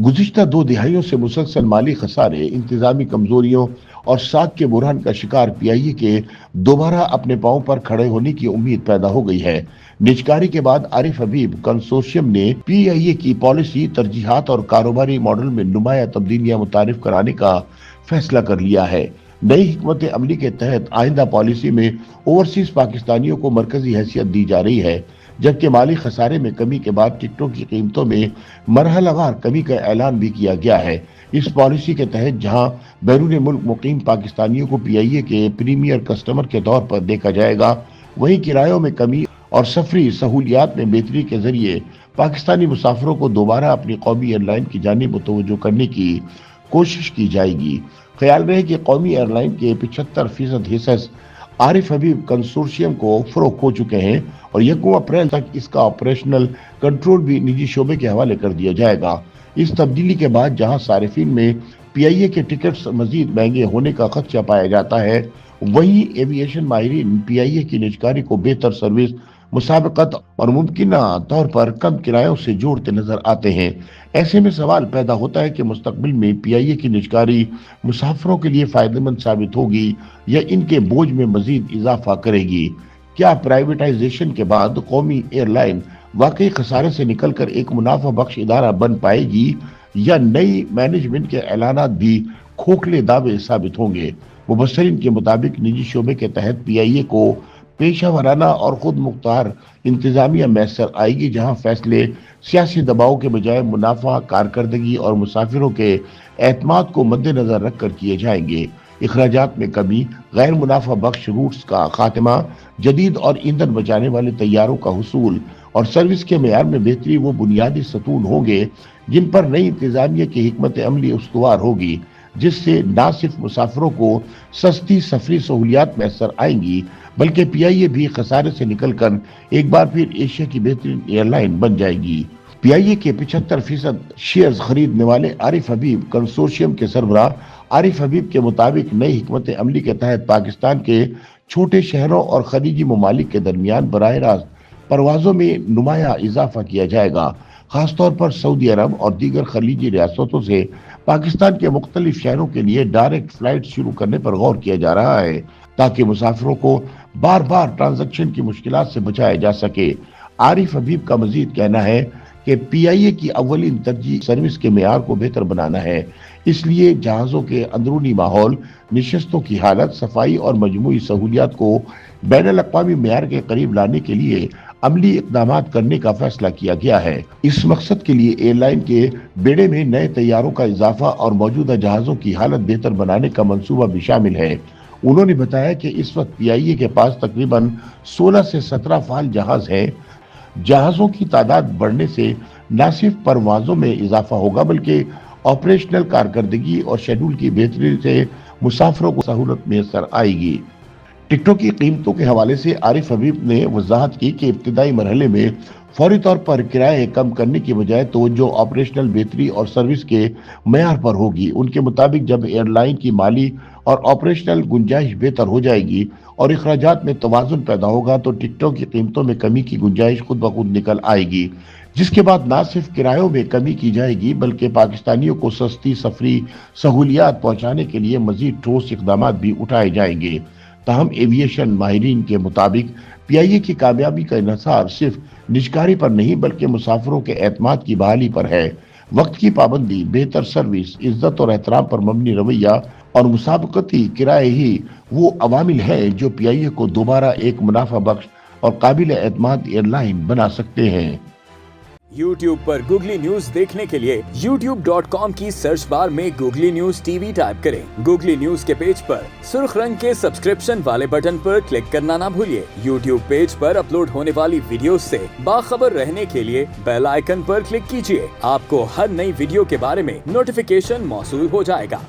गुज़िश्ता 2 दिहाइयों से मुसलसल माली खसारे, इंतजामी कमजोरियों और साख के बुरहान का शिकार पीआईए के दोबारा अपने पांव पर खड़े होने की उम्मीद पैदा हो गई है। निजकारी के बाद आरिफ हबीब कंसोर्शियम ने पीआईए की पॉलिसी, तरजीहात और कारोबारी मॉडल में नुमाया तब्दीलियां मुतारिफ कराने का फैसला कर लिया है। नई हिकमत अमली के तहत आइंदा पॉलिसी में ओवरसीज पाकिस्तानियों को मरकजी हैसियत दी जा रही है, जबकि माली खसारे में कमी के बाद टिकटों की कीमतों में मरहलावार कमी का ऐलान भी किया गया है। इस पॉलिसी के तहत जहां बैरून मुल्क मुकीम पाकिस्तानियों को पीआईए के प्रीमियर कस्टमर के तौर पर देखा जाएगा, वहीं किरायों में कमी और सफरी सहूलियात में बेहतरी के जरिए पाकिस्तानी मुसाफिरों को दोबारा अपनी कौमी एयरलाइन की जानिब मुतवज्जो करने की कोशिश की जाएगी। ख्याल रहे कि कौमी एयरलाइन के 75% हिस्सेस आरिफ हबीब कंसोर्शियम को फरोख्त हो चुके हैं और 1 अप्रैल तक इसका ऑपरेशनल कंट्रोल भी निजी शोबे के हवाले कर दिया जाएगा। इस तब्दीली के बाद जहां सारिफिन में पीआईए के टिकट्स मजीद महंगे होने का खदशा पाया जाता है, वहीं एविएशन माहिरीन पीआईए की निजकारी को बेहतर सर्विस, मुसाबकत और मुमकिन तौर पर कम किरायों से जोड़ते नजर आते हैं। ऐसे में सवाल पैदा होता है कि मुस्तकबिल में पीआईए की निजकारी मुसाफिरों के लिए फायदेमंद साबित होगी या इनके बोझ में मजीद इजाफा करेगी। क्या प्राइवेटाइजेशन के बाद कौमी एयरलाइन वाकई खसारे से निकलकर एक मुनाफा बख्श इदारा बन पाएगी या नई मैनेजमेंट के ऐलानात भी खोखले दावे साबित होंगे? मुबस्सरीन के मुताबिक निजी शोबे के तहत पीआईए को पेशा वराना और खुद मुख्तार इंतजामिया मैसर आएगी, जहां फैसले सियासी दबाव के बजाय मुनाफा, कारकर्दगी और मुसाफिरों के एतमाद को मद्देनजर रखकर किए जाएंगे। इखराजात में कमी, गैर मुनाफा बख्श रूट्स का खात्मा, जदीद और ईंधन बचाने वाले तैयारों का हुसूल और सर्विस के मेयार में बेहतरी वो बुनियादी सतून होंगे जिन पर नई इंतजामिया की हिकमत अमली उस्तवार होगी, जिससे न सिर्फ मुसाफिरों को सस्ती सफरी सहूलियात मैसर आएंगी बल्कि पीआईए भी खसारे से निकलकर एक बार फिर एशिया की बेहतरीन एयरलाइन बन जाएगी। पीआईए के 75% शेयर्स खरीदने वाले आरिफ हबीब कंसोर्शियम के सरबराह आरिफ हबीब के मुताबिक नई हिकमत अमली के तहत पाकिस्तान के छोटे शहरों और खलीजी ममालिक के दरमियान बराह रास्त परवाजों में नुमाया इजाफा किया जाएगा। खासतौर पर सऊदी अरब और दीगर खलीजी रियासतों से पाकिस्तान के मुख्तलिफ शहरों के लिए डायरेक्ट फ्लाइट शुरू करने पर गौर किया जा रहा है, ताकि मुसाफिरों को बार बार ट्रांजैक्शन की मुश्किलात से बचाया जा सके। आरिफ हबीब का मजीद कहना है कि पीआईए की अव्वलीन तरजीह सर्विस के मेयार को बेहतर बनाना है, इसलिए जहाज़ों के अंदरूनी माहौल, निशस्तों की हालत, सफाई और मजमूई सहूलियात को बैनुल अक़वामी मेयार के करीब लाने के लिए अमली इक़दामात करने का फैसला किया गया है। इस मकसद के लिए एयरलाइन के बेड़े में नए तैयारों का इजाफा और मौजूदा जहाज़ों की हालत बेहतर बनाने का मंसूबा भी शामिल है। उन्होंने बताया कि इस वक्त पीआईए के पास तकरीबन 16 से 17 फाल जहाज हैं। जहाज़ों की तादाद बढ़ने से न सिर्फ परवाजों में इजाफा होगा बल्कि ऑपरेशनल कारकर्दगी और शेड्यूल की बेहतरी से मुसाफिरों को सहूलत मैसर आएगी। टिकटों की कीमतों के हवाले से आरिफ हबीब ने वजाहत की कि इब्तिदाई मरहले में फौरी तौर पर किराए कम करने की बजाय तवज्जो ऑपरेशनल बेहतरी और सर्विस के मेयार पर होगी। उनके मुताबिक जब एयरलाइन की माली और ऑपरेशनल गुंजाइश बेहतर हो जाएगी और इखराजात में तवाज़ुन पैदा होगा तो टिकटों की कीमतों में कमी की गुंजाइश खुद ब खुद निकल आएगी, जिसके बाद न सिर्फ किरायों में कमी की जाएगी बल्कि पाकिस्तानियों को सस्ती सफरी सहूलियात पहुंचाने के लिए मजीद ठोस इक़दामात भी उठाए जाएंगे। ताहम एविएशन माहिरीन के मुताबिक पीआईए की कामयाबी का इन्हिसार सिर्फ निजकारी पर नहीं बल्कि मुसाफिरों के एतमाद की बहाली पर है। वक्त की पाबंदी, बेहतर सर्विस, इज्जत और एहतराम पर मबनी रवैया और मुसाबकती किराए ही वो अवामिल है जो पीआईए को दोबारा एक मुनाफा बख्श और काबिल एतमाद एयरलाइन बना सकते हैं। YouTube पर गूगली न्यूज देखने के लिए youtube.com की सर्च बार में गूगली न्यूज टीवी टाइप करें। गूगली न्यूज के पेज पर सुर्ख रंग के सब्सक्रिप्शन वाले बटन पर क्लिक करना ना भूलिए। YouTube पेज पर अपलोड होने वाली वीडियोस से बाखबर रहने के लिए बेल आइकन पर क्लिक कीजिए। आपको हर नई वीडियो के बारे में नोटिफिकेशन मौसूल हो जाएगा।